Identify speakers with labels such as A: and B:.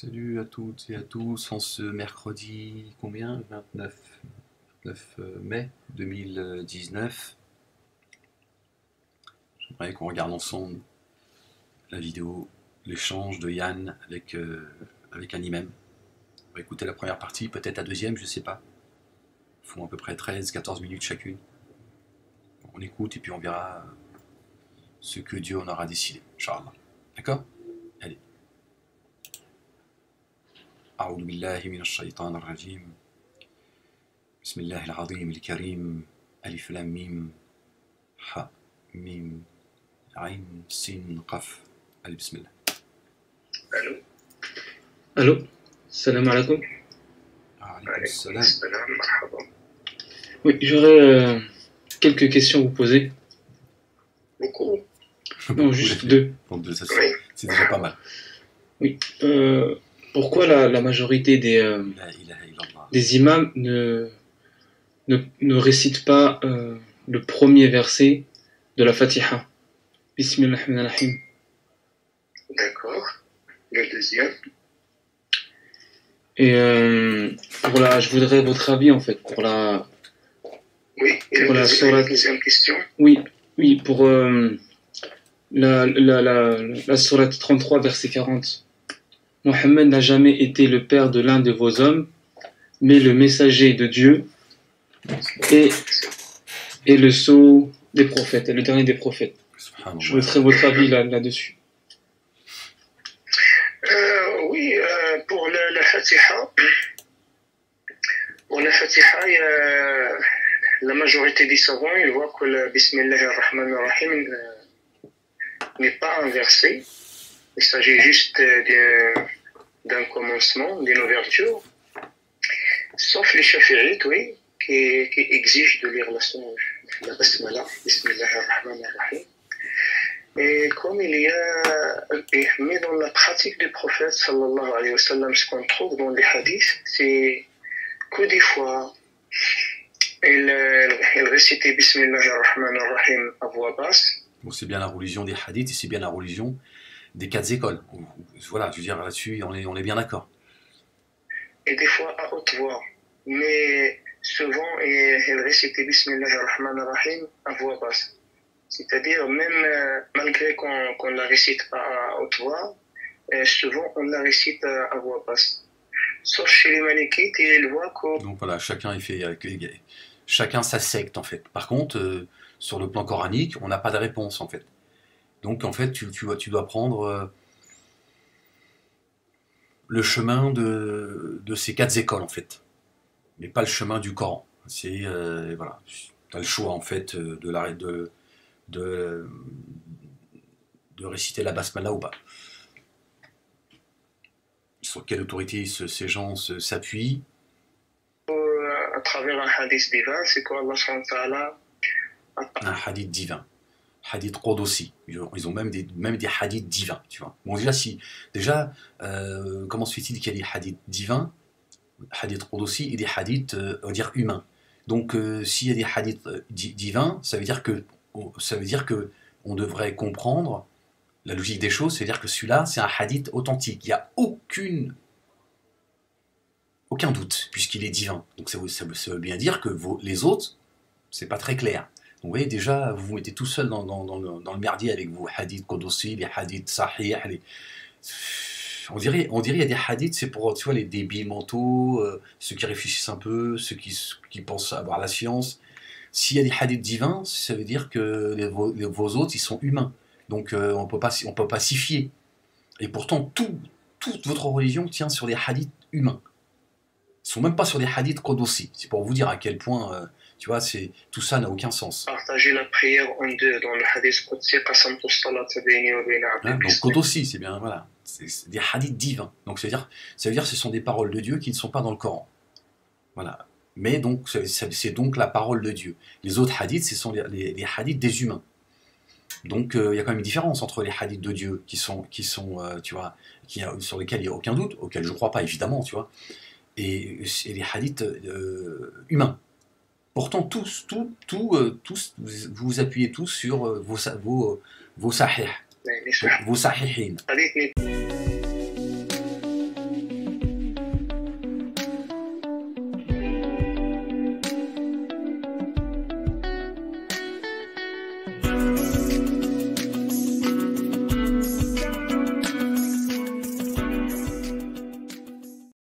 A: Salut à toutes et à tous, en ce mercredi, combien? 29 mai 2019. J'aimerais qu'on regarde ensemble la vidéo, l'échange de Yann avec un imam. On va écouter la première partie, peut-être la deuxième, je sais pas. Ils font à peu près 13-14 minutes chacune. On écoute et puis on verra ce que Dieu en aura décidé, Inch'Allah. D'accord? Allez. أعوذ بالله من الشيطان الرجيم بسم الله العظيم الكريم ألف لام ميم ح ميم عين سين قاف allez بسم الله.
B: Allô. Allô. Salam alaikum.
A: Alaykoum salam.
B: Oui, j'aurais quelques questions à vous poser.
C: Beaucoup.
B: Non, juste deux.
A: Donc deux, c'est déjà pas mal.
B: Oui. Pourquoi la majorité des imams ne récitent pas le premier verset de la Fatiha? Bismillahirrahmanirrahim.
C: D'accord. Le deuxième.
B: Et je voudrais votre avis en fait pour la.
C: Oui. Et
B: pour
C: la deuxième question.
B: Oui, pour la sourate 33 verset 40. Mohammed n'a jamais été le père de l'un de vos hommes, mais le messager de Dieu et le sceau des prophètes, et le dernier des prophètes. Je voudrais votre avis là-dessus.
C: Oui, pour la Fatiha, la majorité des savants, ils voient que le Bismillahirrahmanirrahim n'est pas un verset. Il s'agit juste d'un commencement, d'une ouverture. Sauf les Shafi'ites, oui, qui exigent de lire la Basmala, Bismillahirrahmanirrahim. Et comme il y a, mais dans la pratique du prophète, sallallahu alayhi wa sallam, ce qu'on trouve dans les hadiths, c'est que des fois, il récitait Bismillahirrahmanirrahim à voix basse.
A: Bon, c'est bien la religion des hadiths et c'est bien la religion des quatre écoles. Voilà, je veux dire, là-dessus, on est bien d'accord.
C: Et des fois à haute voix. Mais souvent, il récitait Bismillahirrahmanirrahim à voix basse. C'est-à-dire, même malgré qu'on ne la récite pas à haute voix, souvent on la récite à voix basse. Sauf chez les Malikites, ils voient que...
A: Donc voilà, chacun sa secte en fait. Par contre, sur le plan coranique, on n'a pas de réponse en fait. Donc en fait, tu dois prendre le chemin de ces quatre écoles en fait, mais pas le chemin du Coran. C'est voilà, tu as le choix en fait de réciter la basmala ou pas. Sur quelle autorité ces gens s'appuient?
C: À travers un hadith divin, c'est qu'Allah subhanahu wa ta'ala...
A: Un hadith divin. Hadith Qudsi. Ils ont même des hadiths divins, tu vois. Bon, comment se fait-il qu'il y a des hadiths divins, hadith Qudsi, et des hadiths, on va dire, humains? Donc, s'il y a des hadiths divins, ça veut dire que on devrait comprendre la logique des choses, c'est-à-dire que celui-là, c'est un hadith authentique. Il n'y a aucun doute, puisqu'il est divin. Donc, ça veut bien dire que les autres, c'est pas très clair. Donc, vous voyez, déjà, vous vous mettez tout seul dans le merdier avec vos hadiths Qudsi, les hadiths Sahih, on dirait il y a des hadiths, c'est pour, tu vois, les débiles mentaux, ceux qui réfléchissent un peu, ceux qui pensent avoir la science. S'il y a des hadiths divins, ça veut dire que vos autres, ils sont humains. Donc, on peut pas s'y fier. Et pourtant, toute votre religion tient sur des hadiths humains. Ils ne sont même pas sur des hadiths Qudsi. C'est pour vous dire à quel point... tu vois, tout ça n'a aucun sens.
C: Partager la prière en deux dans le hadith Qudsi, qasamtu as-salata bayni wa bayna abdi.
A: Donc Qudsi, c'est bien, voilà, c'est des hadiths divins. Donc ça veut dire que ce sont des paroles de Dieu qui ne sont pas dans le Coran. Voilà. Mais donc c'est donc la parole de Dieu. Les autres hadiths, ce sont les hadiths des humains. Donc il y a quand même une différence entre les hadiths de Dieu qui sont tu vois, sur lesquels il n'y a aucun doute, auxquels je ne crois pas évidemment, tu vois, et les hadiths humains. Pourtant, tous, vous appuyez tous sur vos sahih, vos sahihin.